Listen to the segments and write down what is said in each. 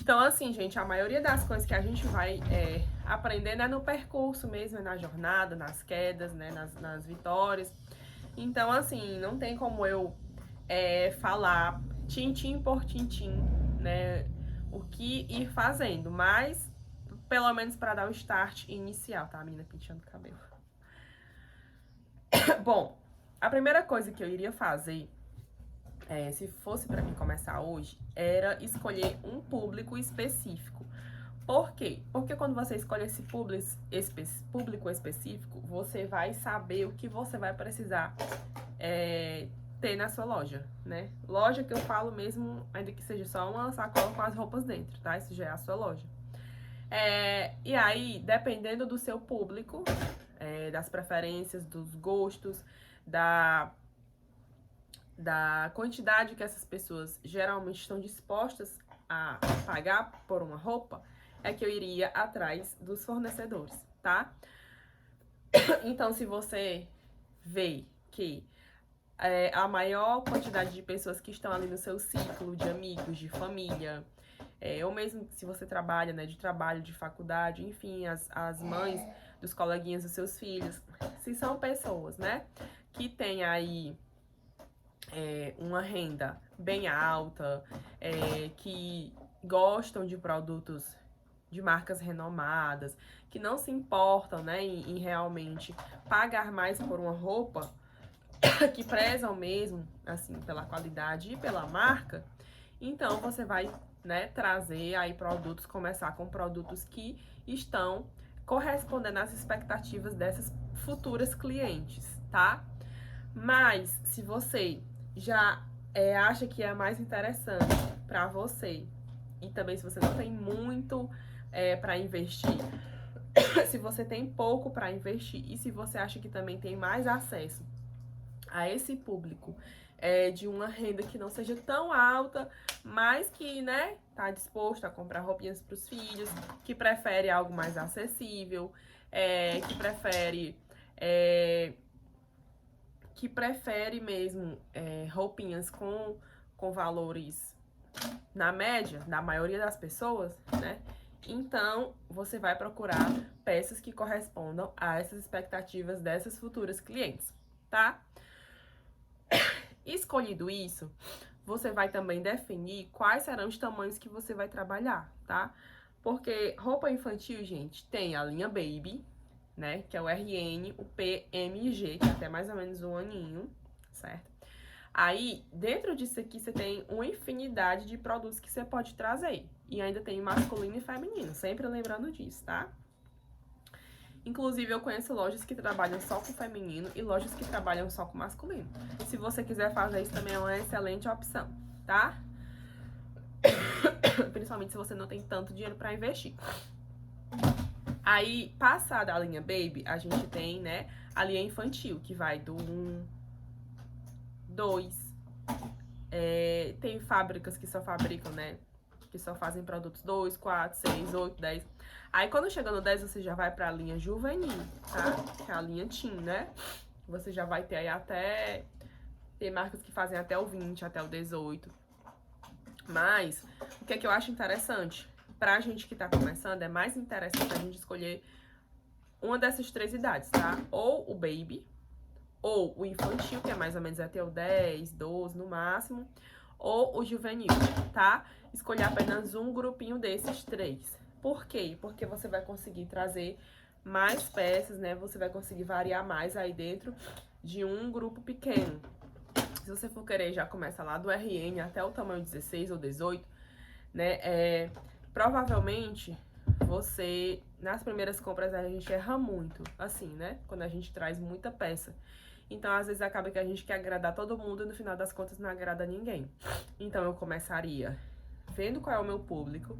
Então, assim, gente, a maioria das coisas que a gente vai aprendendo é no percurso mesmo, é na jornada, nas quedas, né, nas vitórias. Então, assim, não tem como eu falar tintim por tintim, né, o que ir fazendo, mas pelo menos para dar o start inicial, tá? A menina penteando o cabelo. Bom, a primeira coisa que eu iria fazer, se fosse para mim começar hoje, era escolher um público específico. Por quê? Porque quando você escolhe esse público específico, você vai saber o que você vai precisar ter na sua loja, né? Loja que eu falo mesmo, ainda que seja só uma sacola com as roupas dentro, tá? Isso já é a sua loja. E aí, dependendo do seu público, das preferências, dos gostos, da quantidade que essas pessoas geralmente estão dispostas a pagar por uma roupa, é que eu iria atrás dos fornecedores, tá? Então, se você vê que a maior quantidade de pessoas que estão ali no seu ciclo de amigos, de família, ou mesmo se você trabalha, né, de trabalho, de faculdade, enfim, as mães dos coleguinhas dos seus filhos, se são pessoas, né, que têm aí uma renda bem alta, que gostam de produtos de marcas renomadas, que não se importam, né, em realmente pagar mais por uma roupa, que prezam mesmo, assim, pela qualidade e pela marca, então você vai, né, trazer aí produtos, começar com produtos que estão correspondendo às expectativas dessas futuras clientes, tá? Mas se você já acha que é mais interessante para você e também se você não tem muito para investir, se você tem pouco para investir e se você acha que também tem mais acesso a esse público de uma renda que não seja tão alta, mas que, né, tá disposto a comprar roupinhas para os filhos, que prefere algo mais acessível, que prefere mesmo roupinhas com valores na média da maioria das pessoas, né? Então, você vai procurar peças que correspondam a essas expectativas dessas futuras clientes, tá? Escolhido isso, você vai também definir quais serão os tamanhos que você vai trabalhar, tá? Porque roupa infantil, gente, tem a linha Baby, né? Que é o RN, o PMG, que é até mais ou menos um aninho, certo? Aí, dentro disso aqui, você tem uma infinidade de produtos que você pode trazer. E ainda tem masculino e feminino, sempre lembrando disso, tá? Inclusive, eu conheço lojas que trabalham só com feminino e lojas que trabalham só com masculino. Se você quiser fazer isso, também é uma excelente opção, tá? Principalmente se você não tem tanto dinheiro pra investir. Aí, passada a linha Baby, a gente tem, né, a linha infantil, que vai do 1, 2. Tem fábricas que só fabricam, né, que só fazem produtos 2, 4, 6, 8, 10. Aí, quando chega no 10, você já vai pra linha juvenil, tá? Que é a linha teen, né? Você já vai ter aí até... Tem marcas que fazem até o 20, até o 18. Mas, o que é que eu acho interessante? Pra gente que tá começando, é mais interessante a gente escolher uma dessas 3 idades, tá? Ou o baby, ou o infantil, que é mais ou menos até o 10, 12 no máximo, ou o juvenil, tá? Escolher apenas um grupinho desses 3. Por quê? Porque você vai conseguir trazer mais peças, né? Você vai conseguir variar mais aí dentro de um grupo pequeno. Se você for querer, já começa lá do RN até o tamanho 16 ou 18, né? Provavelmente você, nas primeiras compras, a gente erra muito, assim, né? Quando a gente traz muita peça. Então, às vezes, acaba que a gente quer agradar todo mundo e no final das contas não agrada ninguém. Então, eu começaria vendo qual é o meu público,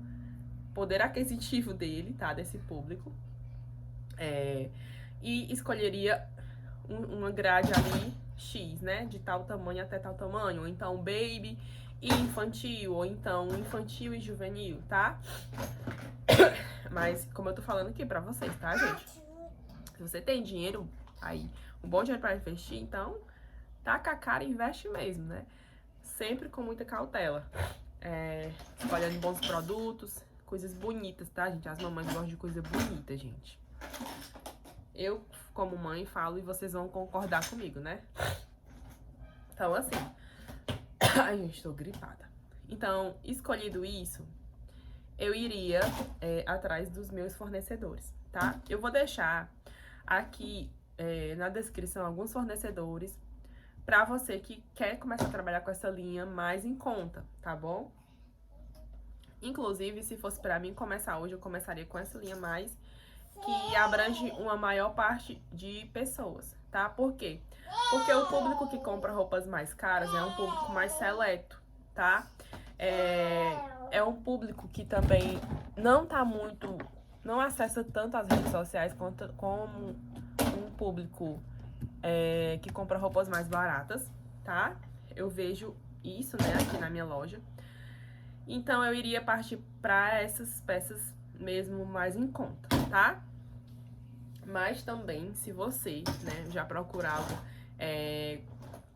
poder aquisitivo dele, tá? Desse público. E escolheria uma grade ali X, né? De tal tamanho até tal tamanho. Ou então baby e infantil. Ou então infantil e juvenil, tá? Mas, como eu tô falando aqui pra vocês, tá, gente? Se você tem dinheiro aí, um bom dinheiro pra investir, então taca a cara e investe mesmo, né? Sempre com muita cautela. escolhendo bons produtos, coisas bonitas, tá, gente? As mamães gostam de coisa bonita, gente. Eu, como mãe, falo e vocês vão concordar comigo, né? Então, assim... Ai, gente, tô gripada. Então, escolhido isso, eu iria atrás dos meus fornecedores, tá? Eu vou deixar aqui na descrição alguns fornecedores pra você que quer começar a trabalhar com essa linha mais em conta, tá bom? Inclusive, se fosse pra mim começar hoje, eu começaria com essa linha mais que abrange uma maior parte de pessoas, tá? Por quê? Porque o público que compra roupas mais caras é um público mais seleto, tá? É um público que também não acessa tanto as redes sociais como um público que compra roupas mais baratas, tá? Eu vejo isso, né, aqui na minha loja. Então, eu iria partir para essas peças mesmo mais em conta, tá? Mas também, se você, né, já procurava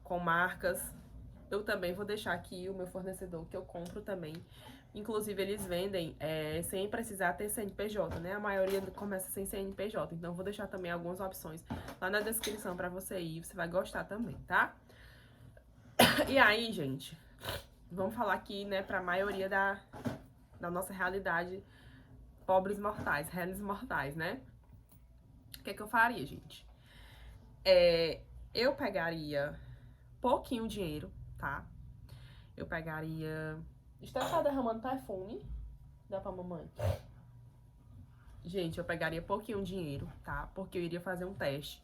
com marcas, eu também vou deixar aqui o meu fornecedor que eu compro também. Inclusive, eles vendem sem precisar ter CNPJ, né? A maioria começa sem CNPJ. Então, eu vou deixar também algumas opções lá na descrição pra você ir. Você vai gostar também, tá? E aí, gente, vamos falar aqui, né, pra maioria da nossa realidade, pobres mortais, réis mortais, né? O que eu faria, gente? Eu pegaria pouquinho dinheiro, tá? Eu pegaria... Está só derramando perfume. Dá pra mamãe? Gente, eu pegaria pouquinho dinheiro, tá? Porque eu iria fazer um teste.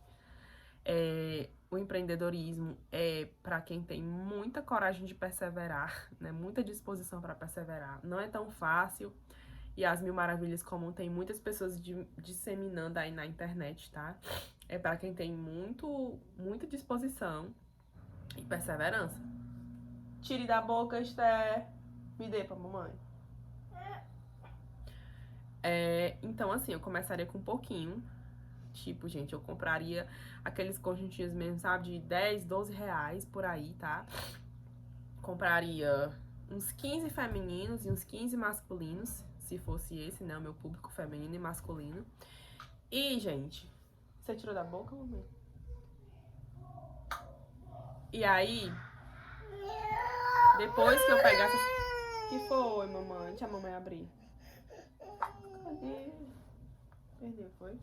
O empreendedorismo é pra quem tem muita coragem de perseverar, né? Muita disposição pra perseverar. Não é tão fácil. E as Mil Maravilhas Comum tem muitas pessoas disseminando aí na internet, tá? É pra quem tem muita disposição e perseverança. Tire da boca, Esther. Me dê pra mamãe. Então, assim, eu começaria com um pouquinho. Tipo, gente, eu compraria aqueles conjuntinhos mesmo, sabe? De 10, 12 reais por aí, tá? Compraria uns 15 femininos e uns 15 masculinos. Se fosse esse, né? O meu público feminino e masculino. E, gente... Você tirou da boca, mamãe? E aí... Depois que eu pegasse... Que foi, mamãe? Deixa a mamãe abrir. Cadê? Perdeu, foi?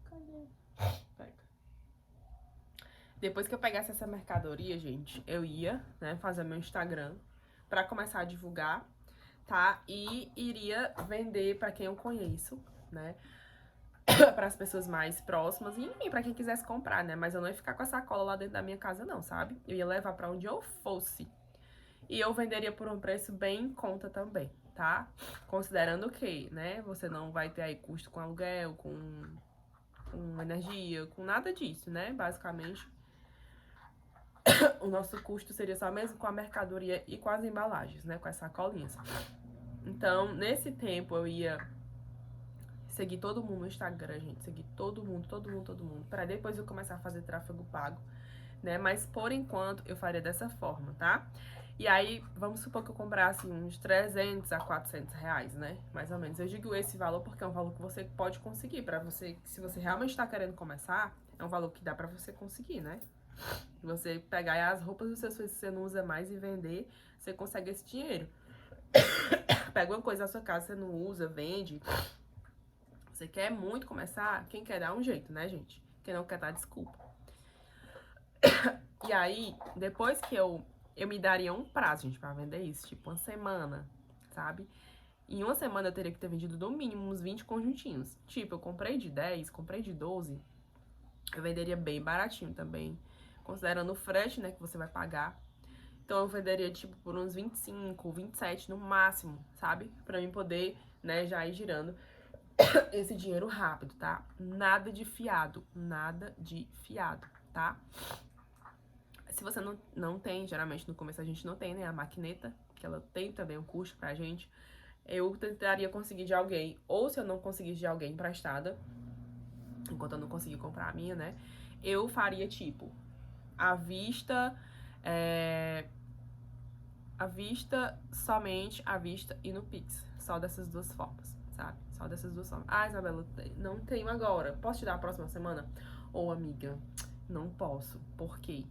Cadê? Pega. Depois que eu pegasse essa mercadoria, gente, eu ia, né, fazer meu Instagram pra começar a divulgar, tá? E iria vender pra quem eu conheço, né? Para as pessoas mais próximas e, enfim, pra quem quisesse comprar, né? Mas eu não ia ficar com a sacola lá dentro da minha casa, não, sabe? Eu ia levar pra onde eu fosse. E eu venderia por um preço bem em conta também, tá? Considerando que, né, você não vai ter aí custo com aluguel, com energia, com nada disso, né? Basicamente, o nosso custo seria só mesmo com a mercadoria e com as embalagens, né? Com as sacolinhas. Então, nesse tempo, eu ia seguir todo mundo no Instagram, gente. Seguir todo mundo. Pra depois eu começar a fazer tráfego pago, né? Mas, por enquanto, eu faria dessa forma, tá? E aí, vamos supor que eu comprasse uns 300 a 400 reais, né? Mais ou menos. Eu digo esse valor porque é um valor que você pode conseguir. Pra você, se você realmente tá querendo começar, é um valor que dá pra você conseguir, né? Você pegar as roupas dos seus filhos que você não usa mais e vender, você consegue esse dinheiro. Pega uma coisa da sua casa que você não usa, vende. Você quer muito começar, quem quer dar um jeito, né, gente? Quem não quer dar desculpa. E aí, depois que eu me daria um prazo, gente, pra vender isso, tipo uma semana, sabe? Em uma semana eu teria que ter vendido no mínimo uns 20 conjuntinhos. Tipo, eu comprei de 10, comprei de 12, eu venderia bem baratinho também. Considerando o frete, né, que você vai pagar. Então eu venderia, tipo, por uns 25, 27 no máximo, sabe? Pra mim poder, né, já ir girando esse dinheiro rápido, tá? Nada de fiado, tá? Se você não tem, geralmente no começo a gente não tem, né, a maquineta, que ela tem também um custo pra gente, eu tentaria conseguir de alguém, ou se eu não conseguisse de alguém emprestada, enquanto eu não conseguir comprar a minha, né, eu faria, tipo, à vista, à vista, somente à vista e no Pix. Só dessas duas formas, sabe? Só dessas duas formas. Ah, Isabela, não tenho agora. Posso te dar a próxima semana? Ô, amiga, não posso. Por quê?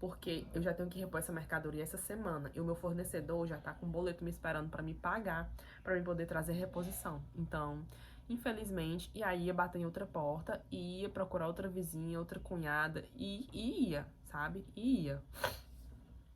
Porque eu já tenho que repor essa mercadoria essa semana. E o meu fornecedor já tá com um boleto me esperando pra me pagar, pra eu poder trazer reposição. Então, infelizmente, e aí ia bater em outra porta, e ia procurar outra vizinha, outra cunhada, e ia, sabe? Ia.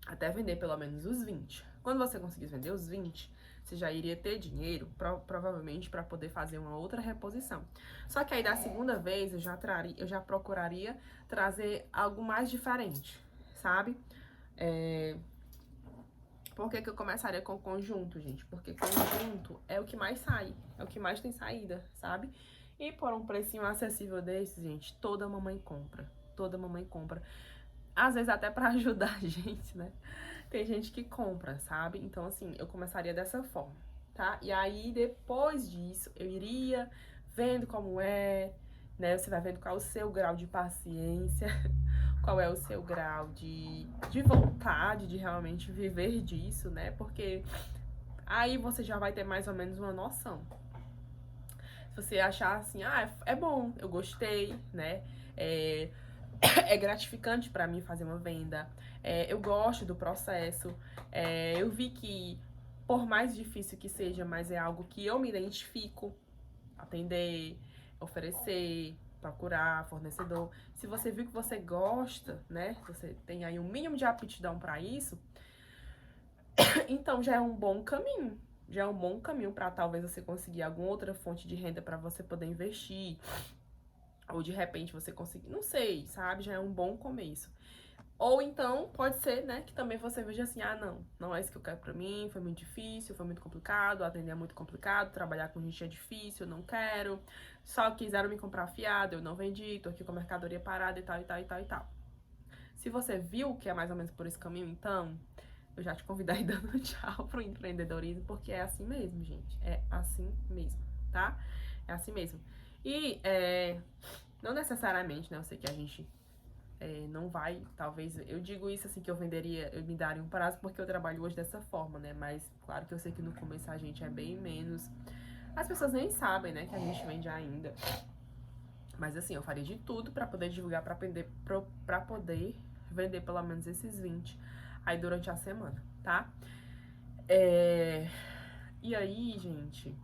Até vender pelo menos os 20. Quando você conseguisse vender os 20, você já iria ter dinheiro, provavelmente, para poder fazer uma outra reposição. Só que aí, da segunda vez, eu já procuraria trazer algo mais diferente, sabe? Por que que eu começaria com conjunto, gente? Porque conjunto é o que mais sai, é o que mais tem saída, sabe? E por um precinho acessível desse, gente, toda mamãe compra. Toda mamãe compra. Às vezes até pra ajudar a gente, né? Tem gente que compra, sabe? Então, assim, eu começaria dessa forma, tá? E aí, depois disso, eu iria vendo como é, né? Você vai vendo qual é o seu grau de paciência, qual é o seu grau de vontade de realmente viver disso, né? Porque aí você já vai ter mais ou menos uma noção. Se você achar assim, ah, é bom, eu gostei, né? É gratificante pra mim fazer uma venda. Eu gosto do processo. Eu vi que, por mais difícil que seja, mas é algo que eu me identifico. Atender, oferecer, procurar fornecedor. Se você viu que você gosta, né? Você tem aí um mínimo de aptidão pra isso, então já é um bom caminho. Já é um bom caminho pra talvez você conseguir alguma outra fonte de renda pra você poder investir. Ou de repente você conseguir, não sei, sabe? Já é um bom começo. Ou então, pode ser, né, que também você veja assim, ah, não é isso que eu quero pra mim, foi muito difícil, foi muito complicado, atender é muito complicado, trabalhar com gente é difícil, eu não quero, só quiseram me comprar fiado, eu não vendi, tô aqui com a mercadoria parada e tal, e tal, e tal, e tal. Se você viu que é mais ou menos por esse caminho, então, eu já te convido aí dando tchau pro empreendedorismo, porque é assim mesmo, gente, é assim mesmo, tá? É assim mesmo. E, não necessariamente, né, eu sei que a gente não vai, talvez, eu digo isso assim que eu me daria um prazo porque eu trabalho hoje dessa forma, né? Mas claro que eu sei que no começo a gente é bem menos. As pessoas nem sabem, né, que a gente vende ainda. Mas assim, eu faria de tudo pra poder divulgar, pra poder vender pelo menos esses 20 aí durante a semana, tá? E aí, gente,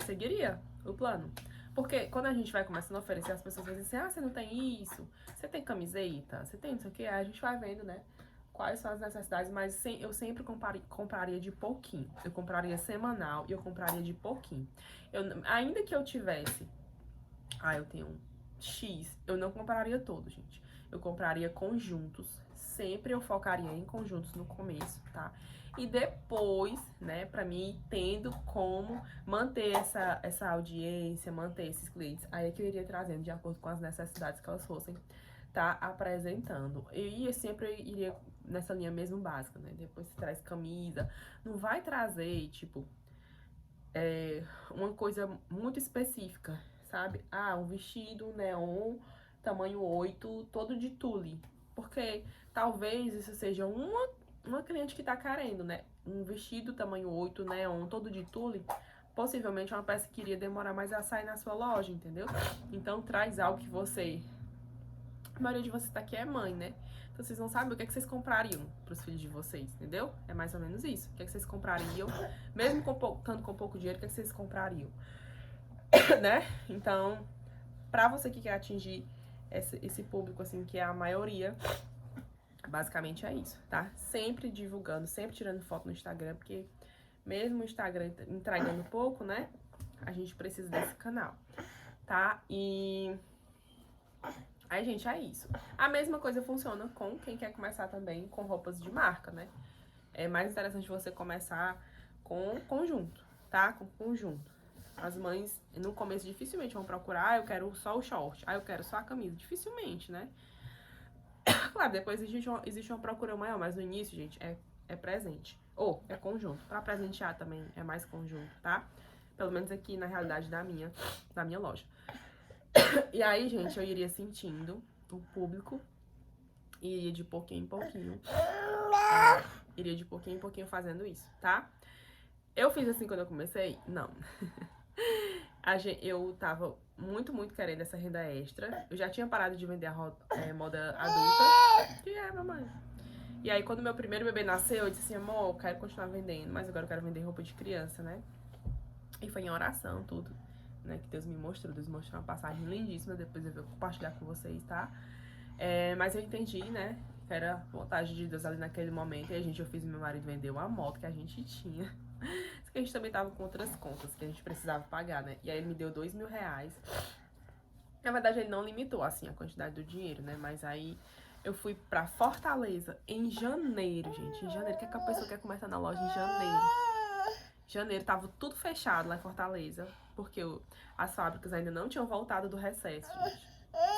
seguiria o plano. Porque quando a gente vai começando a oferecer, as pessoas vão dizer assim, ah, você não tem isso, você tem camiseta, você tem isso aqui, aí a gente vai vendo, né, quais são as necessidades, mas eu sempre compraria de pouquinho. Eu compraria semanal e eu compraria de pouquinho. Ainda que eu tivesse, eu tenho um X, eu não compraria todo, gente. Eu compraria conjuntos, sempre eu focaria em conjuntos no começo, tá? E depois, né, pra mim ir tendo como manter essa audiência, manter esses clientes, aí é que eu iria trazendo de acordo com as necessidades que elas fossem tá apresentando. Eu sempre iria nessa linha mesmo básica, né? Depois você traz camisa, não vai trazer, tipo, uma coisa muito específica, sabe? Ah, um vestido neon, tamanho 8 todo de tule. Porque talvez isso seja uma cliente que tá querendo, né? Um vestido tamanho 8 neon, todo de tule, possivelmente é uma peça que iria demorar mais a sair na sua loja, entendeu? Então traz algo que você... A maioria de vocês tá aqui é mãe, né? Então vocês não sabem o que é que vocês comprariam pros filhos de vocês, entendeu? É mais ou menos isso. O que é que vocês comprariam, mesmo contando com pouco dinheiro, o que é que vocês comprariam? Né? Então, pra você que quer atingir esse público, assim, que é a maioria, basicamente é isso, tá? Sempre divulgando, sempre tirando foto no Instagram, porque mesmo o Instagram entregando pouco, né? A gente precisa desse canal, tá? E... aí, gente, é isso. A mesma coisa funciona com quem quer começar também com roupas de marca, né? É mais interessante você começar com conjunto, tá? Com conjunto. As mães, no começo, dificilmente vão procurar, eu quero só o short, eu quero só a camisa. Dificilmente, né? Claro, depois existe uma procura maior, mas no início, gente, é presente. Ou é conjunto. Pra presentear também é mais conjunto, tá? Pelo menos aqui na realidade da minha loja. E aí, gente, eu iria sentindo o público e iria de pouquinho em pouquinho iria de pouquinho em pouquinho fazendo isso, tá? Eu fiz assim quando eu comecei? Não. Eu tava muito querendo essa renda extra. Eu já tinha parado de vender a moda adulta. Que é, mamãe? E aí, quando meu primeiro bebê nasceu, eu disse assim, amor, eu quero continuar vendendo, mas agora eu quero vender roupa de criança, né? E foi em oração, tudo, né? Que Deus me mostrou. Deus mostrou uma passagem lindíssima, depois eu vou compartilhar com vocês, tá? Mas eu entendi, né? Que era vontade de Deus ali naquele momento. E eu fiz meu marido vender uma moto que a gente tinha. Só que a gente também tava com outras contas que a gente precisava pagar, né? E aí ele me deu R$2.000. Na verdade, ele não limitou, assim, a quantidade do dinheiro, né? Mas aí eu fui pra Fortaleza em janeiro, gente. Em janeiro, que a pessoa quer começar na loja em janeiro? Janeiro tava tudo fechado lá em Fortaleza, porque as fábricas ainda não tinham voltado do recesso, gente.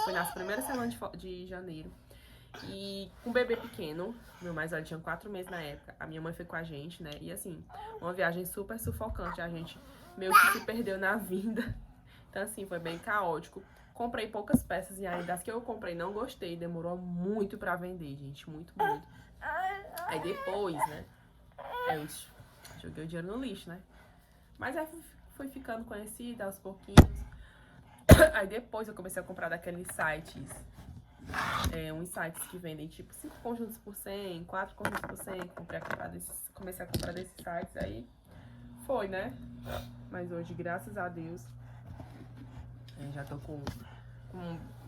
Foi nas primeiras semanas de janeiro. E com um bebê pequeno, meu mais velho tinha 4 meses na época, a minha mãe foi com a gente, né? E assim, uma viagem super sufocante, a gente meio que se perdeu na vinda. Então assim, foi bem caótico. Comprei poucas peças e ainda das que eu comprei não gostei, demorou muito pra vender, gente, muito. Aí depois, né, eu joguei o dinheiro no lixo, né? Mas aí fui ficando conhecida aos pouquinhos. Aí depois eu comecei a comprar daqueles sites, uns sites que vendem tipo 5 conjuntos por 100, 4 conjuntos por 100. Comecei a comprar desses sites, aí foi, né? Mas hoje, graças a Deus, já tô com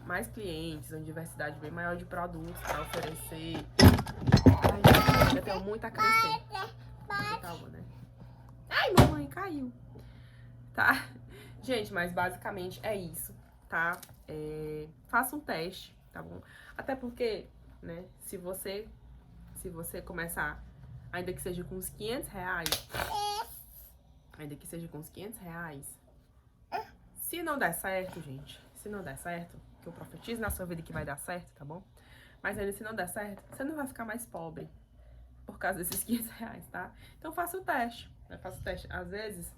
mais clientes, uma diversidade bem maior de produtos pra oferecer. Ai, eu tenho muito a crescer. Calma, né? Ai, mamãe, caiu. Tá? Gente, mas basicamente é isso, tá? Faça um teste, tá bom? Até porque, né, se você começar, ainda que seja com uns R$500, se não der certo, gente, se não der certo, que eu profetizo na sua vida que vai dar certo, tá bom? Mas ainda se não der certo, você não vai ficar mais pobre por causa desses R$500, tá? Então faça o teste, né? Faça o teste. Às vezes,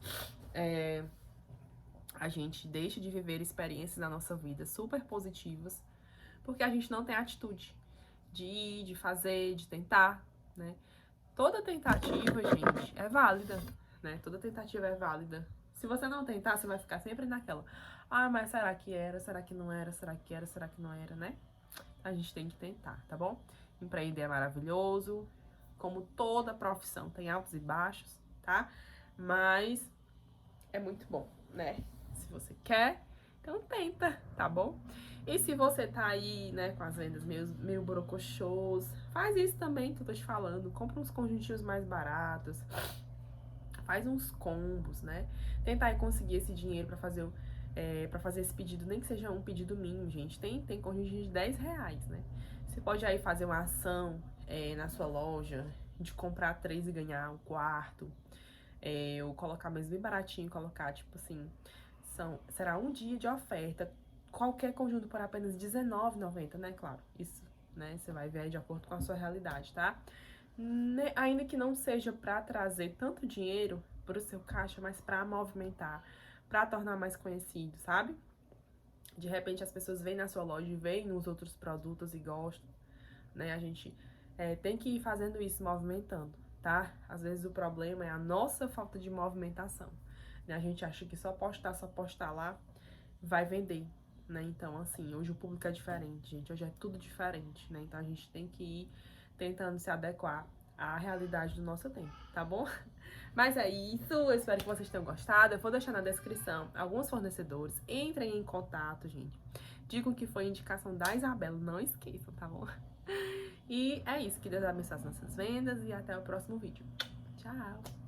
a gente deixa de viver experiências na nossa vida super positivas porque a gente não tem atitude de ir, de fazer, de tentar, né? Toda tentativa, gente, é válida, né? Toda tentativa é válida. Se você não tentar, você vai ficar sempre naquela. Ah, mas será que era? Será que não era? Será que era? Será que não era, né? A gente tem que tentar, tá bom? Empreender é maravilhoso. Como toda profissão, tem altos e baixos, tá? Mas é muito bom, né? Se você quer, então tenta, tá bom? E se você tá aí, né, com as vendas meio borocochôs, faz isso também que eu tô te falando. Compra uns conjuntinhos mais baratos, faz uns combos, né? Tenta aí conseguir esse dinheiro pra fazer esse pedido, nem que seja um pedido mínimo, gente. Tem conjuntinho de R$10, né? Você pode aí fazer uma ação na sua loja de comprar 3 e ganhar o quarto. Ou colocar mais bem baratinho, colocar tipo assim, será um dia de oferta, qualquer conjunto por apenas R$19,90, né? Claro, isso, né? Você vai ver aí de acordo com a sua realidade, tá? Ainda que não seja pra trazer tanto dinheiro pro seu caixa, mas pra movimentar, pra tornar mais conhecido, sabe? De repente as pessoas vêm na sua loja e veem nos outros produtos e gostam, né? A gente tem que ir fazendo isso, movimentando, tá? Às vezes o problema é a nossa falta de movimentação, né? A gente acha que só postar lá vai vender, né? Então, assim, hoje o público é diferente, gente. Hoje é tudo diferente, né? Então a gente tem que ir tentando se adequar à realidade do nosso tempo, tá bom? Mas é isso, eu espero que vocês tenham gostado. Eu vou deixar na descrição alguns fornecedores. Entrem em contato, gente. Digam que foi indicação da Isabela, não esqueçam, tá bom? E é isso, que Deus abençoe as nossas vendas e até o próximo vídeo. Tchau!